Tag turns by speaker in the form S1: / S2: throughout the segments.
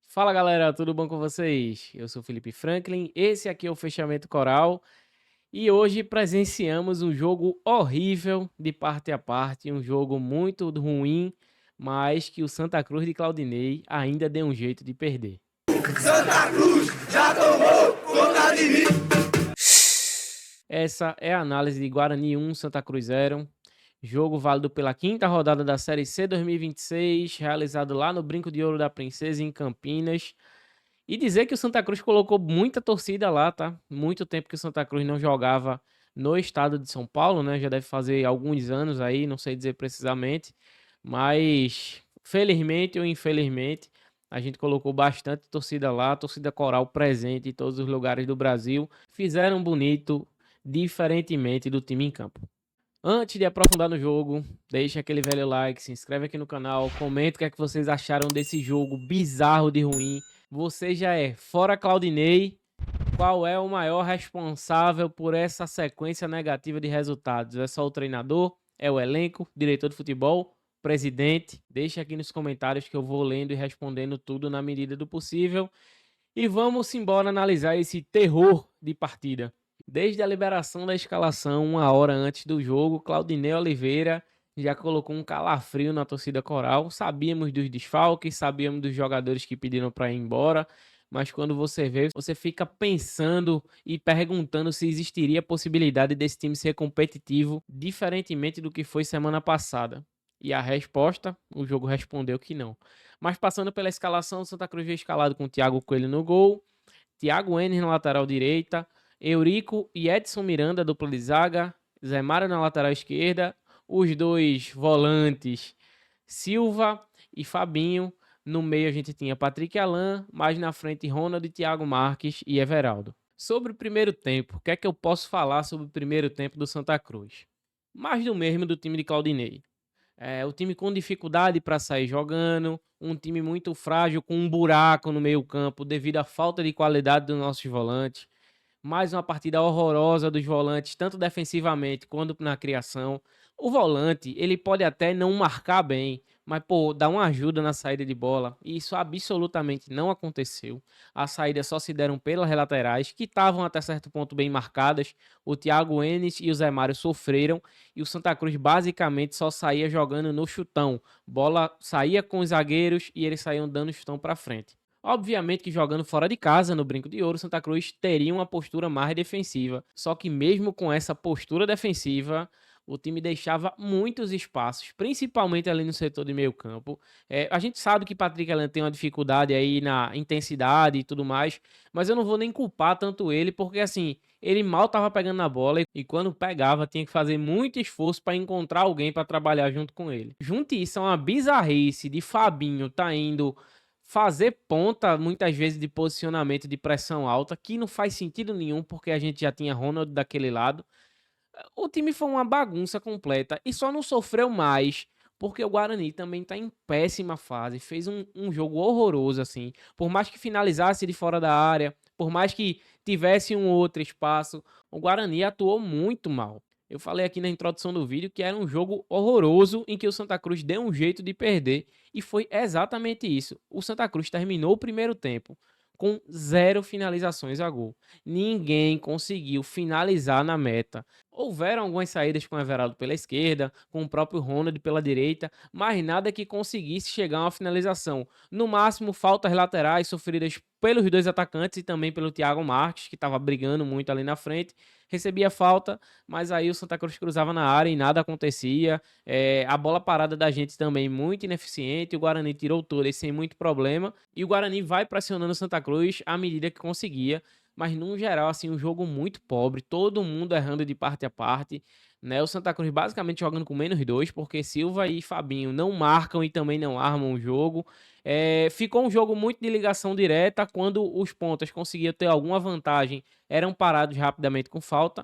S1: Fala galera, tudo bom com vocês? Eu sou Felipe Franklin, esse aqui é o Fechamento Coral e hoje presenciamos um jogo horrível de parte a parte, um jogo muito ruim, mas que o Santa Cruz de Claudinei ainda deu um jeito de perder.
S2: Santa Cruz já tomou conta de mim.
S1: Essa é a análise de Guarani 1, Santa Cruz 0. Jogo válido pela quinta rodada da Série C 2026, realizado lá no Brinco de Ouro da Princesa, em Campinas. E dizer que o Santa Cruz colocou muita torcida lá, tá? Muito tempo que o Santa Cruz não jogava no estado de São Paulo, né? Já deve fazer alguns anos aí, não sei dizer precisamente. Mas, felizmente ou infelizmente, a gente colocou bastante torcida lá, torcida coral presente em todos os lugares do Brasil. Fizeram bonito, diferentemente do time em campo. Antes de aprofundar no jogo, deixa aquele velho like, se inscreve aqui no canal, comenta o que é que vocês acharam desse jogo bizarro de ruim. Você já é fora Claudinei, qual é o maior responsável por essa sequência negativa de resultados? É só o treinador? É o elenco? Diretor de futebol? Presidente? Deixa aqui nos comentários que eu vou lendo e respondendo tudo na medida do possível. E vamos embora analisar esse terror de partida. Desde a liberação da escalação, uma hora antes do jogo, Claudinei Oliveira já colocou um calafrio na torcida coral. Sabíamos dos desfalques, sabíamos dos jogadores que pediram para ir embora, mas quando você vê, você fica pensando e perguntando se existiria a possibilidade desse time ser competitivo, diferentemente do que foi semana passada. E a resposta, o jogo respondeu que não. Mas passando pela escalação, o Santa Cruz veio escalado com Thiago Coelho no gol, Thiago Enes na lateral direita, Eurico e Edson Miranda, dupla de zaga, Zé Mário na lateral esquerda, os dois volantes, Silva e Fabinho. No meio a gente tinha Patrick Alan, mais na frente Ronald, Thiago Marques e Everaldo. Sobre o primeiro tempo, o que é que eu posso falar sobre o primeiro tempo do Santa Cruz? Mais do mesmo do time de Claudinei. O time com dificuldade para sair jogando, um time muito frágil, com um buraco no meio-campo devido à falta de qualidade dos nossos volantes. Mais uma partida horrorosa dos volantes, tanto defensivamente quanto na criação. O volante, ele pode até não marcar bem, mas, pô, dá uma ajuda na saída de bola. E isso absolutamente não aconteceu. As saídas só se deram pelas laterais, que estavam até certo ponto bem marcadas. O Thiago Enes e o Zé Mário sofreram. E o Santa Cruz basicamente só saía jogando no chutão. Bola saía com os zagueiros e eles saíam dando chutão para frente. Obviamente que jogando fora de casa, no Brinco de Ouro, Santa Cruz teria uma postura mais defensiva. Só que mesmo com essa postura defensiva, o time deixava muitos espaços, principalmente ali no setor de meio campo. A gente sabe que Patrick Alan tem uma dificuldade aí na intensidade e tudo mais, mas eu não vou nem culpar tanto ele, porque assim, ele mal estava pegando na bola e quando pegava tinha que fazer muito esforço para encontrar alguém para trabalhar junto com ele. Junte isso a uma bizarrice de Fabinho tá indo fazer ponta, muitas vezes, de posicionamento de pressão alta, que não faz sentido nenhum, porque a gente já tinha Ronald daquele lado. O time foi uma bagunça completa e só não sofreu mais porque o Guarani também está em péssima fase. Fez um jogo horroroso, assim. Por mais que finalizasse de fora da área, por mais que tivesse um outro espaço, o Guarani atuou muito mal. Eu falei aqui na introdução do vídeo que era um jogo horroroso em que o Santa Cruz deu um jeito de perder e foi exatamente isso. O Santa Cruz terminou o primeiro tempo com 0 finalizações a gol. Ninguém conseguiu finalizar na meta. Houveram algumas saídas com o Everaldo pela esquerda, com o próprio Ronald pela direita, mas nada que conseguisse chegar a uma finalização. No máximo, faltas laterais sofridas pelos dois atacantes e também pelo Thiago Marques, que estava brigando muito ali na frente. Recebia falta, mas aí o Santa Cruz cruzava na área e nada acontecia. A bola parada da gente também muito ineficiente. O Guarani tirou todas sem muito problema. E o Guarani vai pressionando o Santa Cruz à medida que conseguia. Mas, no geral, assim, um jogo muito pobre, todo mundo errando de parte a parte, né? O Santa Cruz basicamente jogando com -2, porque Silva e Fabinho não marcam e também não armam o jogo. Ficou um jogo muito de ligação direta, quando os pontas conseguiam ter alguma vantagem, eram parados rapidamente com falta.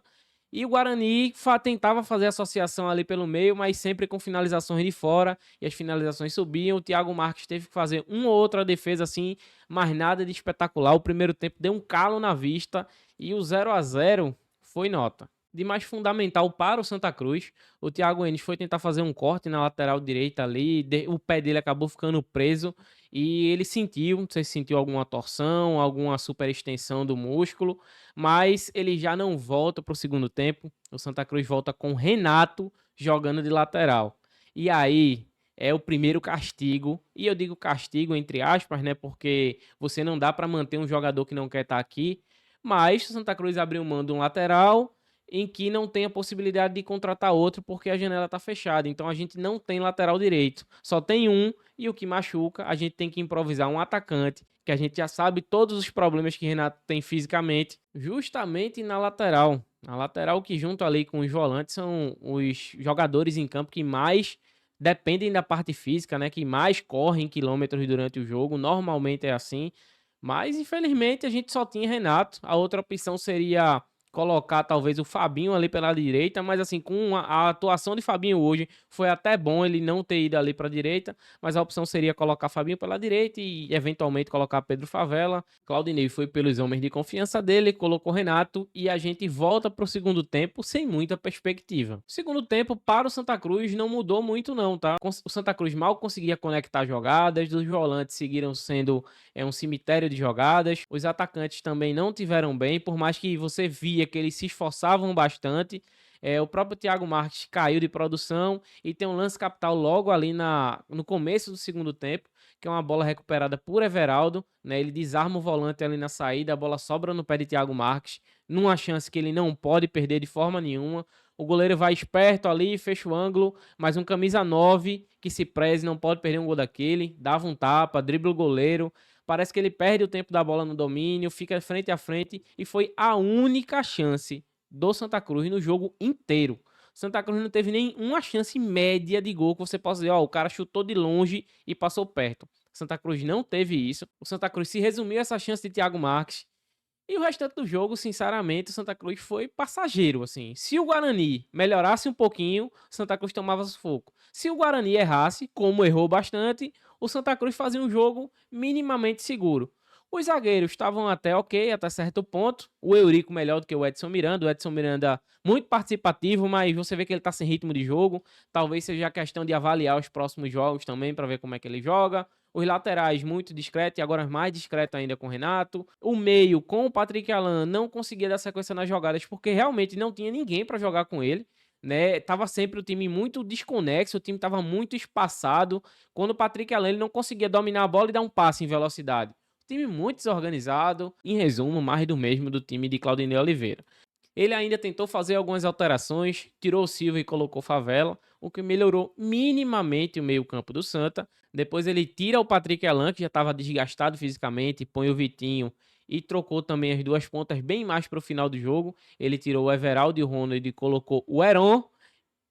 S1: E o Guarani tentava fazer associação ali pelo meio, mas sempre com finalizações de fora, e as finalizações subiam. O Thiago Marques teve que fazer uma ou outra defesa assim, mas nada de espetacular. O primeiro tempo deu um calo na vista e o 0-0 foi nota. De mais fundamental para o Santa Cruz, o Thiago Enes foi tentar fazer um corte na lateral direita ali, o pé dele acabou ficando preso e ele sentiu, não sei se sentiu alguma torção, alguma superextensão do músculo, mas ele já não volta para o segundo tempo. O Santa Cruz volta com Renato jogando de lateral. E aí é o primeiro castigo, e eu digo castigo entre aspas, né, porque você não dá para manter um jogador que não quer estar aqui, mas o Santa Cruz abriu mão de um lateral em que não tem a possibilidade de contratar outro porque a janela está fechada. Então a gente não tem lateral direito, só tem um, e o que machuca, a gente tem que improvisar um atacante, que a gente já sabe todos os problemas que Renato tem fisicamente, justamente na lateral. A lateral que junto ali com os volantes são os jogadores em campo que mais dependem da parte física, né? Que mais correm quilômetros durante o jogo. Normalmente é assim. Mas, infelizmente, a gente só tinha Renato. A outra opção seria colocar talvez o Fabinho ali pela direita, mas assim, com a atuação de Fabinho hoje, foi até bom ele não ter ido ali para a direita, mas a opção seria colocar Fabinho pela direita e eventualmente colocar Pedro Favela. Claudinei foi pelos homens de confiança dele, colocou Renato e a gente volta para o segundo tempo sem muita perspectiva. O segundo tempo para o Santa Cruz não mudou muito não, tá? O Santa Cruz mal conseguia conectar jogadas, os volantes seguiram sendo um cemitério de jogadas, os atacantes também não tiveram bem, por mais que você via que eles se esforçavam bastante. O próprio Thiago Marques caiu de produção e tem um lance capital logo ali no começo do segundo tempo, que é uma bola recuperada por Everaldo, né? Ele desarma o volante ali na saída, a bola sobra no pé de Thiago Marques, numa chance que ele não pode perder de forma nenhuma. O goleiro vai esperto ali, fecha o ângulo, mas um camisa 9 que se preze, não pode perder um gol daquele, dava um tapa, dribla o goleiro. Parece que ele perde o tempo da bola no domínio, fica frente a frente e foi a única chance do Santa Cruz no jogo inteiro. Santa Cruz não teve nenhuma chance média de gol que você possa dizer, o cara chutou de longe e passou perto. Santa Cruz não teve isso. O Santa Cruz se resumiu a essa chance de Thiago Marques. E o restante do jogo, sinceramente, o Santa Cruz foi passageiro, assim. Se o Guarani melhorasse um pouquinho, o Santa Cruz tomava sufoco. Se o Guarani errasse, como errou bastante, o Santa Cruz fazia um jogo minimamente seguro. Os zagueiros estavam até ok, até certo ponto. O Eurico melhor do que o Edson Miranda. O Edson Miranda muito participativo, mas você vê que ele tá sem ritmo de jogo. Talvez seja a questão de avaliar os próximos jogos também, para ver como é que ele joga. Os laterais muito discreto e agora mais discreto ainda com o Renato. O meio com o Patrick Alan não conseguia dar sequência nas jogadas porque realmente não tinha ninguém para jogar com ele. Né, tava sempre o time muito desconexo, o time tava muito espaçado. Quando o Patrick Alan ele não conseguia dominar a bola e dar um passe em velocidade. Time muito desorganizado, em resumo, mais do mesmo do time de Claudinei Oliveira. Ele ainda tentou fazer algumas alterações, tirou o Silva e colocou Favela, o que melhorou minimamente o meio-campo do Santa. Depois ele tira o Patrick Elan, que já estava desgastado fisicamente, põe o Vitinho e trocou também as duas pontas bem mais para o final do jogo. Ele tirou o Everaldo e o Ronald e colocou o Heron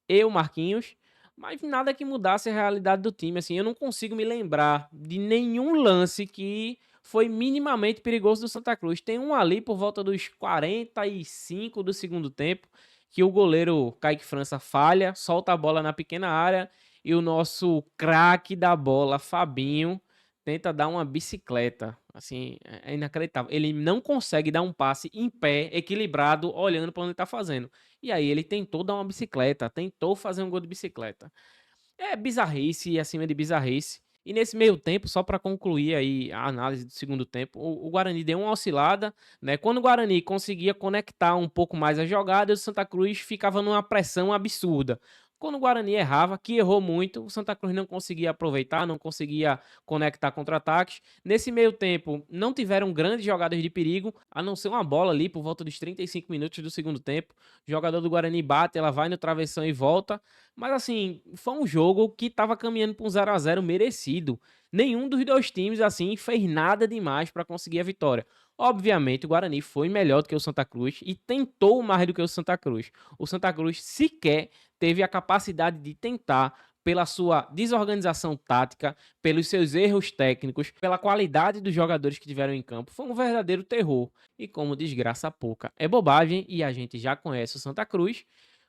S1: e o Marquinhos, mas nada que mudasse a realidade do time. Assim, eu não consigo me lembrar de nenhum lance que foi minimamente perigoso do Santa Cruz. Tem um ali por volta dos 45 do segundo tempo, que o goleiro Kaique França falha, solta a bola na pequena área e o nosso craque da bola, Fabinho, tenta dar uma bicicleta. Assim, é inacreditável. Ele não consegue dar um passe em pé, equilibrado, olhando para onde ele está fazendo. E aí ele tentou dar uma bicicleta, tentou fazer um gol de bicicleta. É bizarrice acima de bizarrice. E nesse meio tempo, só para concluir aí a análise do segundo tempo, o Guarani deu uma oscilada, né? Quando o Guarani conseguia conectar um pouco mais as jogadas, o Santa Cruz ficava numa pressão absurda. Quando o Guarani errava, que errou muito, o Santa Cruz não conseguia aproveitar, não conseguia conectar contra-ataques. Nesse meio tempo, não tiveram grandes jogadas de perigo, a não ser uma bola ali por volta dos 35 minutos do segundo tempo. O jogador do Guarani bate, ela vai no travessão e volta. Mas assim, foi um jogo que estava caminhando para um 0 a 0 merecido. Nenhum dos dois times assim fez nada demais para conseguir a vitória. Obviamente, o Guarani foi melhor do que o Santa Cruz e tentou mais do que o Santa Cruz. O Santa Cruz sequer teve a capacidade de tentar, pela sua desorganização tática, pelos seus erros técnicos, pela qualidade dos jogadores que tiveram em campo. Foi um verdadeiro terror. E como desgraça pouca é bobagem, e a gente já conhece o Santa Cruz.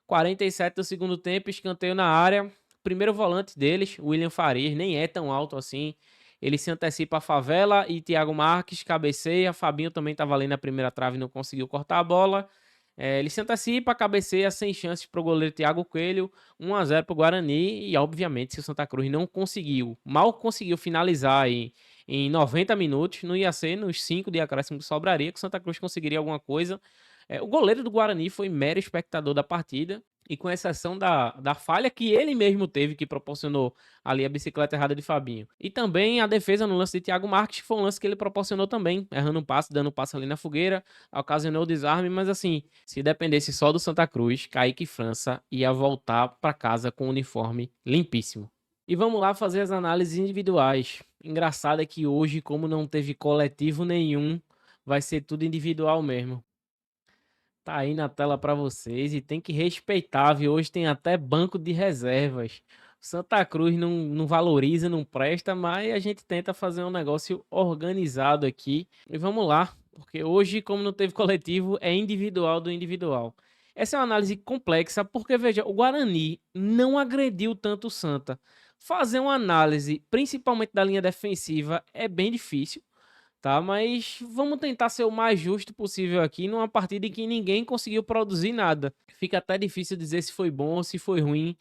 S1: 47 do segundo tempo, escanteio na área. Primeiro volante deles, William Farias, nem é tão alto assim. Ele se antecipa a Favela e Thiago Marques cabeceia. Fabinho também estava ali na primeira trave e não conseguiu cortar a bola. Ele se antecipa, cabeceia sem chances para o goleiro Thiago Coelho. 1 a 0 para o Guarani. E obviamente, se o Santa Cruz não conseguiu, mal conseguiu finalizar aí em 90 minutos, não ia ser nos 5 de acréscimo que sobraria que o Santa Cruz conseguiria alguma coisa. O goleiro do Guarani foi mero espectador da partida, e com exceção da falha que ele mesmo teve, que proporcionou ali a bicicleta errada de Fabinho. E também a defesa no lance de Thiago Marques, que foi um lance que ele proporcionou também, errando um passe, dando um passe ali na fogueira, ocasionou o desarme, mas assim, se dependesse só do Santa Cruz, Kaique França ia voltar para casa com o uniforme limpíssimo. E vamos lá fazer as análises individuais. Engraçado é que hoje, como não teve coletivo nenhum, vai ser tudo individual mesmo. Tá aí na tela para vocês e tem que respeitar, viu? Hoje tem até banco de reservas. Santa Cruz não valoriza, não presta, mas a gente tenta fazer um negócio organizado aqui. E vamos lá, porque hoje, como não teve coletivo, é individual do individual. Essa é uma análise complexa, porque veja, o Guarani não agrediu tanto o Santa. Fazer uma análise, principalmente da linha defensiva, é bem difícil, tá? Mas vamos tentar ser o mais justo possível aqui numa partida em que ninguém conseguiu produzir nada. Fica até difícil dizer se foi bom ou se foi ruim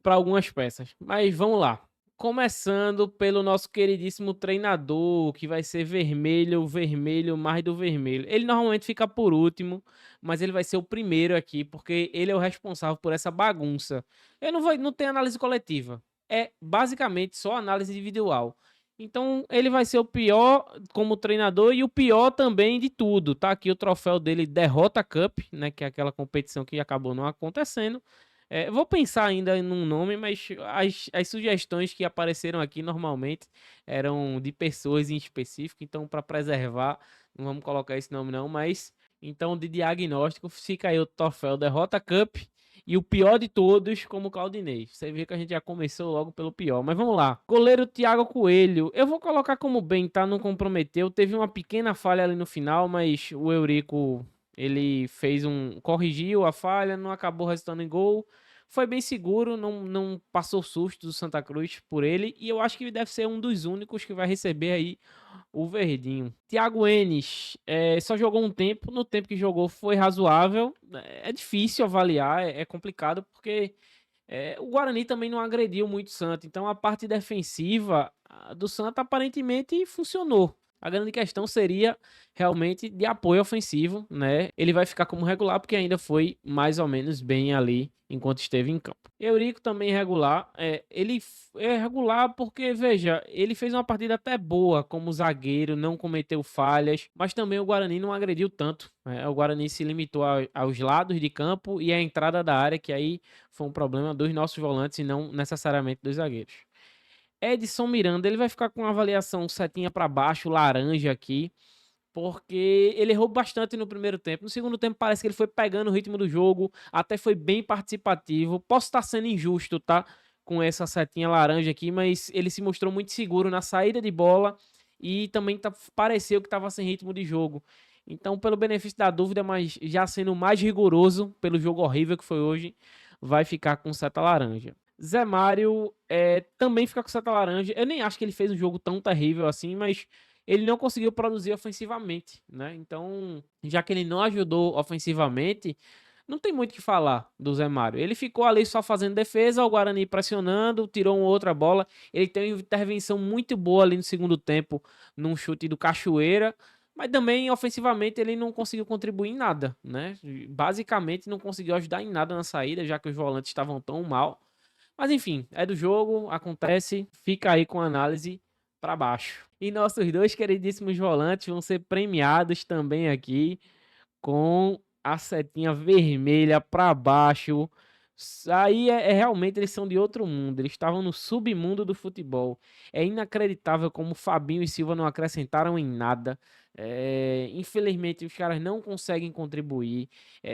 S1: para algumas peças. Mas vamos lá. Começando pelo nosso queridíssimo treinador, que vai ser vermelho, vermelho, mais do vermelho. Ele normalmente fica por último, mas ele vai ser o primeiro aqui, porque ele é o responsável por essa bagunça. Eu não tenho análise coletiva. É basicamente só análise individual. Então, ele vai ser o pior como treinador e o pior também de tudo. Tá aqui o troféu dele, Derrota Cup, né, que é aquela competição que acabou não acontecendo. Vou pensar ainda num nome, mas as sugestões que apareceram aqui normalmente eram de pessoas em específico, então para preservar, não vamos colocar esse nome não, mas então de diagnóstico fica aí o troféu Derrota Cup e o pior de todos como Claudinei. Você vê que a gente já começou logo pelo pior, mas vamos lá. Goleiro Thiago Coelho, eu vou colocar como bem, tá? Não comprometeu, teve uma pequena falha ali no final, mas o Eurico ele corrigiu a falha, não acabou resultando em gol. Foi bem seguro, não passou susto do Santa Cruz por ele. E eu acho que ele deve ser um dos únicos que vai receber aí o verdinho. Thiago Enes só jogou um tempo. No tempo que jogou foi razoável. É difícil avaliar, é complicado porque o Guarani também não agrediu muito o Santa. Então a parte defensiva do Santa aparentemente funcionou. A grande questão seria realmente de apoio ofensivo, né? Ele vai ficar como regular porque ainda foi mais ou menos bem ali enquanto esteve em campo. Eurico também regular. Ele é regular porque, veja, ele fez uma partida até boa como zagueiro, não cometeu falhas, mas também o Guarani não agrediu tanto, né? O Guarani se limitou aos lados de campo e à entrada da área, que aí foi um problema dos nossos volantes e não necessariamente dos zagueiros. Edson Miranda, ele vai ficar com uma avaliação setinha para baixo, laranja aqui, porque ele errou bastante no primeiro tempo. No segundo tempo parece que ele foi pegando o ritmo do jogo, até foi bem participativo. Posso estar sendo injusto, tá? Com essa setinha laranja aqui, mas ele se mostrou muito seguro na saída de bola e também pareceu que estava sem ritmo de jogo. Então, pelo benefício da dúvida, mas já sendo mais rigoroso pelo jogo horrível que foi hoje, vai ficar com seta laranja. Zé Mário também fica com seta laranja. Eu nem acho que ele fez um jogo tão terrível assim, mas ele não conseguiu produzir ofensivamente, né? Então, já que ele não ajudou ofensivamente, não tem muito o que falar do Zé Mário. Ele ficou ali só fazendo defesa, o Guarani pressionando, tirou uma outra bola. Ele tem uma intervenção muito boa ali no segundo tempo, num chute do Cachoeira, mas também ofensivamente ele não conseguiu contribuir em nada, né? Basicamente não conseguiu ajudar em nada na saída, já que os volantes estavam tão mal. Mas enfim, é do jogo, acontece, fica aí com a análise para baixo. E nossos dois queridíssimos volantes vão ser premiados também aqui com a setinha vermelha para baixo. Aí realmente eles são de outro mundo, eles estavam no submundo do futebol. É inacreditável como Fabinho e Silva não acrescentaram em nada. Infelizmente os caras não conseguem contribuir,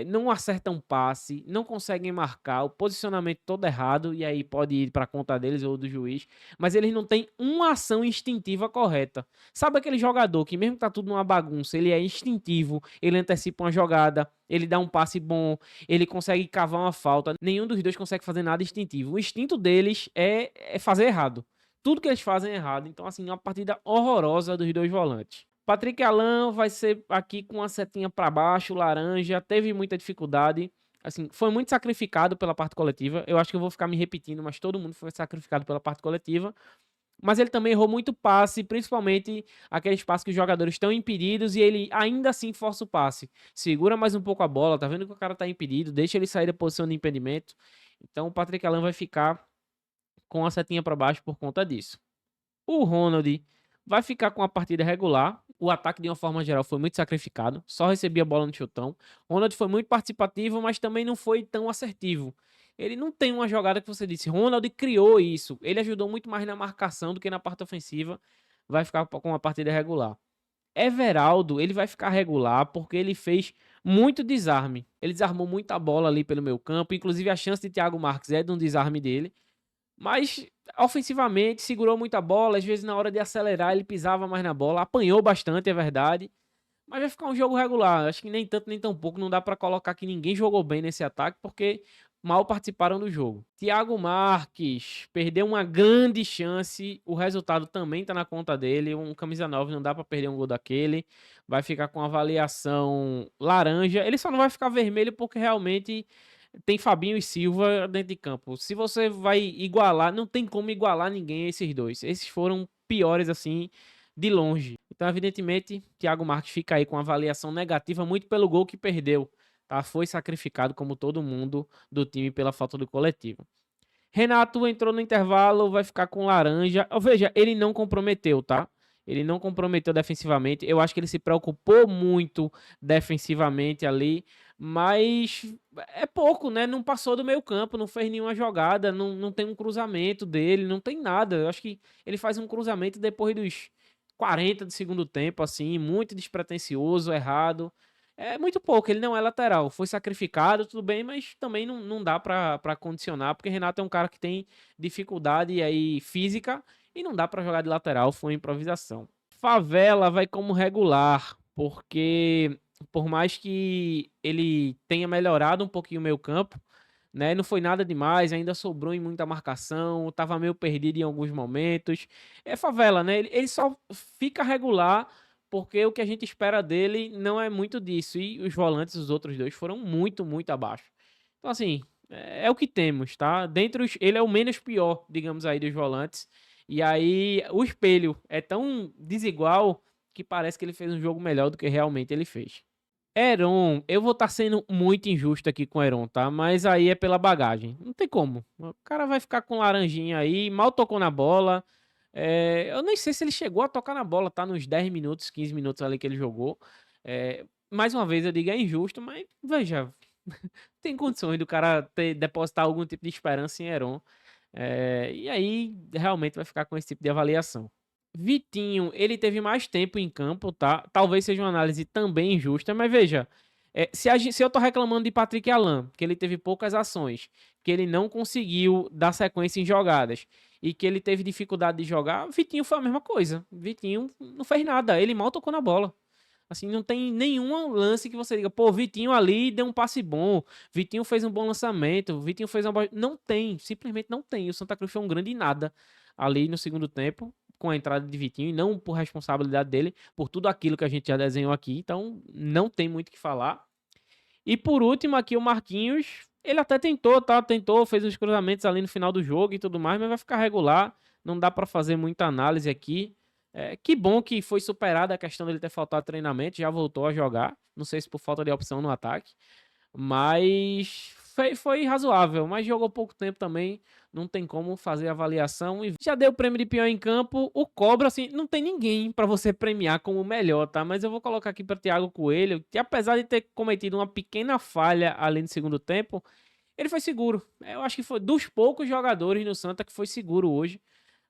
S1: não acertam passe, não conseguem marcar, o posicionamento todo errado, e aí pode ir para conta deles ou do juiz, mas eles não têm uma ação instintiva correta. Sabe aquele jogador que mesmo que tá tudo numa bagunça, ele é instintivo, ele antecipa uma jogada, ele dá um passe bom, ele consegue cavar uma falta. Nenhum dos dois consegue fazer nada instintivo. O instinto deles é fazer errado. Tudo que eles fazem é errado. Então, assim, uma partida horrorosa dos dois volantes. Patrick Alan vai ser aqui com a setinha para baixo, laranja, teve muita dificuldade. Assim, foi muito sacrificado pela parte coletiva. Eu acho que eu vou ficar me repetindo, mas todo mundo foi sacrificado pela parte coletiva. Mas ele também errou muito passe, principalmente aqueles passes que os jogadores estão impedidos e ele ainda assim força o passe. Segura mais um pouco a bola, tá vendo que o cara tá impedido, deixa ele sair da posição de impedimento. Então o Patrick Alan vai ficar com a setinha para baixo por conta disso. O Ronald vai ficar com a partida regular. O ataque, de uma forma geral, foi muito sacrificado. Só recebia a bola no chutão. O Ronald foi muito participativo, mas também não foi tão assertivo. Ele não tem uma jogada que você disse. Ronald criou isso. Ele ajudou muito mais na marcação do que na parte ofensiva. Vai ficar com a partida regular. Everaldo, ele vai ficar regular porque ele fez muito desarme. Ele desarmou muita bola ali pelo meio campo. Inclusive, a chance de Thiago Marques é de um desarme dele. Mas ofensivamente segurou muita bola, às vezes na hora de acelerar ele pisava mais na bola, apanhou bastante, é verdade. Mas vai ficar um jogo regular, acho que nem tanto nem tão pouco, não dá pra colocar que ninguém jogou bem nesse ataque, porque mal participaram do jogo. Thiago Marques perdeu uma grande chance, o resultado também tá na conta dele, um camisa 9 não dá pra perder um gol daquele. Vai ficar com avaliação laranja, ele só não vai ficar vermelho porque realmente tem Fabinho e Silva dentro de campo. Se você vai igualar, não tem como igualar ninguém esses dois. Esses foram piores assim, de longe. Então, evidentemente, Thiago Marques fica aí com avaliação negativa muito pelo gol que perdeu. Tá? Foi sacrificado como todo mundo do time pela falta do coletivo. Renato entrou no intervalo, vai ficar com laranja. Veja, ele não comprometeu, tá? Ele não comprometeu defensivamente. Eu acho que ele se preocupou muito defensivamente ali, mas é pouco, né? Não passou do meio campo, não fez nenhuma jogada, não tem um cruzamento dele, não tem nada. Eu acho que ele faz um cruzamento depois dos 40 do segundo tempo, assim, muito despretensioso, errado. É muito pouco, ele não é lateral. Foi sacrificado, tudo bem, mas também não dá pra condicionar, porque Renato é um cara que tem dificuldade aí física e não dá pra jogar de lateral, foi improvisação. Favela vai como regular, porque por mais que ele tenha melhorado um pouquinho o meio campo, né, não foi nada demais, ainda sobrou em muita marcação, tava meio perdido em alguns momentos. É Favela, né? Ele só fica regular porque o que a gente espera dele não é muito disso. E os volantes, os outros dois, foram muito, muito abaixo. Então, assim, é o que temos, tá? Dentre os, ele é o menos pior, digamos aí, dos volantes. E aí, o espelho é tão desigual que parece que ele fez um jogo melhor do que realmente ele fez. Heron, eu vou estar sendo muito injusto aqui com o Heron, tá? Mas aí é pela bagagem. Não tem como. O cara vai ficar com laranjinha aí, mal tocou na bola. Eu nem sei se ele chegou a tocar na bola, tá? Nos 10 minutos, 15 minutos ali que ele jogou. Mais uma vez eu digo, é injusto, mas veja, tem condições do cara depositar algum tipo de esperança em Heron. E aí realmente vai ficar com esse tipo de avaliação. Vitinho, ele teve mais tempo em campo, tá? Talvez seja uma análise também injusta, mas veja, se eu tô reclamando de Patrick Alan, que ele teve poucas ações, que ele não conseguiu dar sequência em jogadas e que ele teve dificuldade de jogar, Vitinho foi a mesma coisa. Vitinho não fez nada, ele mal tocou na bola. Assim, não tem nenhum lance que você diga, pô, Vitinho ali deu um passe bom, Vitinho fez um bom lançamento, Vitinho fez uma boa... Não tem, simplesmente não tem. O Santa Cruz foi um grande nada ali no segundo tempo, com a entrada de Vitinho, e não por responsabilidade dele, por tudo aquilo que a gente já desenhou aqui, então não tem muito o que falar. E por último aqui o Marquinhos, ele até tentou, tá? Tentou, fez uns cruzamentos ali no final do jogo e tudo mais, mas vai ficar regular, não dá pra fazer muita análise aqui. Que bom que foi superada a questão dele ter faltado treinamento, já voltou a jogar. Não sei se por falta de opção no ataque, mas foi razoável. Mas jogou pouco tempo também, não tem como fazer avaliação. E já deu o prêmio de pior em campo. O Cobra, assim, não tem ninguém para você premiar como o melhor, tá? Mas eu vou colocar aqui para Thiago Coelho, que apesar de ter cometido uma pequena falha ali no segundo tempo, ele foi seguro. Eu acho que foi dos poucos jogadores no Santa que foi seguro hoje,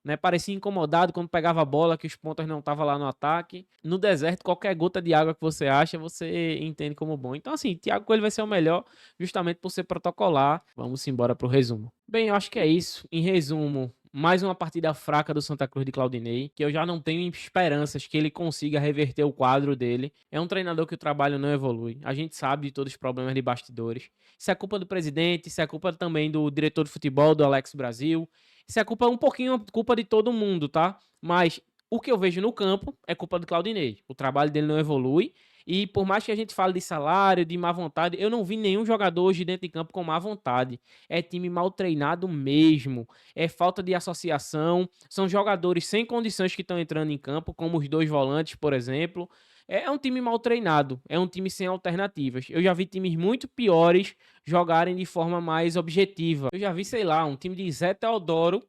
S1: né? Parecia incomodado quando pegava a bola, que os pontas não estavam lá no ataque. No deserto, qualquer gota de água que você acha, você entende como bom. Então, assim, Thiago Coelho vai ser o melhor, justamente por ser protocolar. Vamos embora pro resumo. Bem, eu acho que é isso. Em resumo, mais uma partida fraca do Santa Cruz de Claudinei, que eu já não tenho esperanças que ele consiga reverter o quadro dele. É um treinador que o trabalho não evolui. A gente sabe de todos os problemas de bastidores. Isso é culpa do presidente, isso é culpa também do diretor de futebol, do Alex Brasil. Isso é culpa um pouquinho culpa de todo mundo, tá? Mas o que eu vejo no campo é culpa do Claudinei. O trabalho dele não evolui E por mais que a gente fale de salário, de má vontade, eu não vi nenhum jogador hoje dentro de campo com má vontade. É time mal treinado mesmo. É falta de associação. São jogadores sem condições que estão entrando em campo, como os dois volantes, por exemplo. É um time mal treinado. É um time sem alternativas. Eu já vi times muito piores jogarem de forma mais objetiva. Eu já vi, sei lá, um time de Zé Teodoro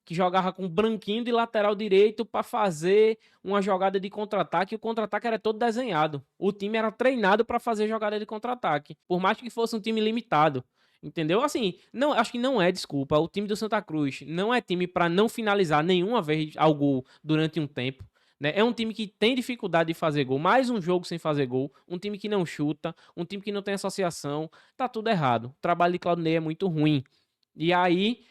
S1: que jogava com branquinho de lateral direito para fazer uma jogada de contra-ataque, e o contra-ataque era todo desenhado. O time era treinado para fazer jogada de contra-ataque, por mais que fosse um time limitado. Entendeu? Assim, não, acho que não é desculpa. O time do Santa Cruz não é time para não finalizar nenhuma vez ao gol durante um tempo. Né? É um time que tem dificuldade de fazer gol, mais um jogo sem fazer gol, um time que não chuta, um time que não tem associação, tá tudo errado. O trabalho de Claudinei é muito ruim. E aí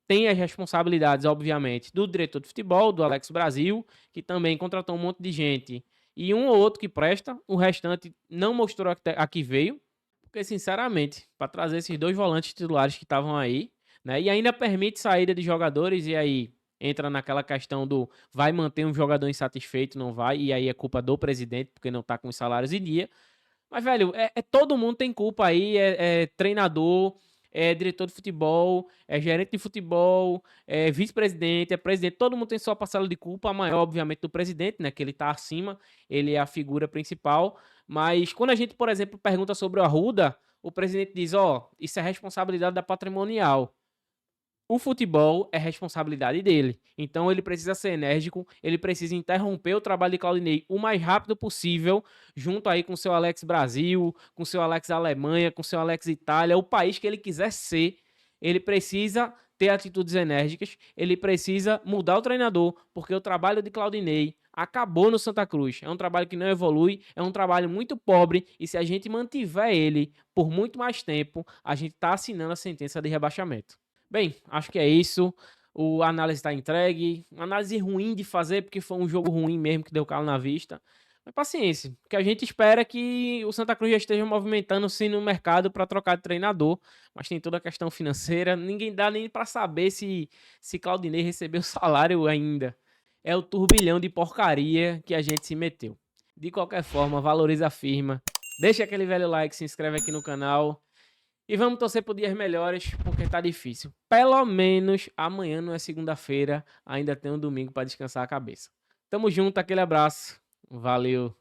S1: tem as responsabilidades, obviamente, do diretor de futebol, do Alex Brasil, que também contratou um monte de gente e um ou outro que presta, o restante não mostrou a que veio, porque, sinceramente, para trazer esses dois volantes titulares que estavam aí, né, e ainda permite saída de jogadores, e aí entra naquela questão do vai manter um jogador insatisfeito, não vai, e aí é culpa do presidente, porque não tá com os salários em dia. Mas, velho, todo mundo tem culpa aí, é treinador, é diretor de futebol, é gerente de futebol, é vice-presidente, é presidente, todo mundo tem sua parcela de culpa, a maior, obviamente, do presidente, né, que ele tá acima, ele é a figura principal, mas quando a gente, por exemplo, pergunta sobre o Arruda, o presidente diz, ó, isso é responsabilidade da patrimonial. O futebol é responsabilidade dele. Então ele precisa ser enérgico, ele precisa interromper o trabalho de Claudinei o mais rápido possível, junto aí com o seu Alex Brasil, com o seu Alex Alemanha, com o seu Alex Itália, o país que ele quiser ser, ele precisa ter atitudes enérgicas, ele precisa mudar o treinador, porque o trabalho de Claudinei acabou no Santa Cruz. É um trabalho que não evolui, é um trabalho muito pobre, e se a gente mantiver ele por muito mais tempo, a gente está assinando a sentença de rebaixamento. Bem, acho que é isso. A análise está entregue. Uma análise ruim de fazer, porque foi um jogo ruim mesmo que deu calo na vista. Mas paciência, porque a gente espera que o Santa Cruz já esteja movimentando-se no mercado para trocar de treinador. Mas tem toda a questão financeira. Ninguém dá nem para saber se Claudinei recebeu salário ainda. É o turbilhão de porcaria que a gente se meteu. De qualquer forma, valoriza a firma. Deixa aquele velho like, se inscreve aqui no canal. E vamos torcer por dias melhores, porque tá difícil. Pelo menos amanhã não é segunda-feira, ainda tem um domingo para descansar a cabeça. Tamo junto, aquele abraço. Valeu.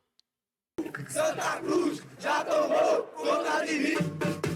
S2: Santa Cruz já tomou conta de mim.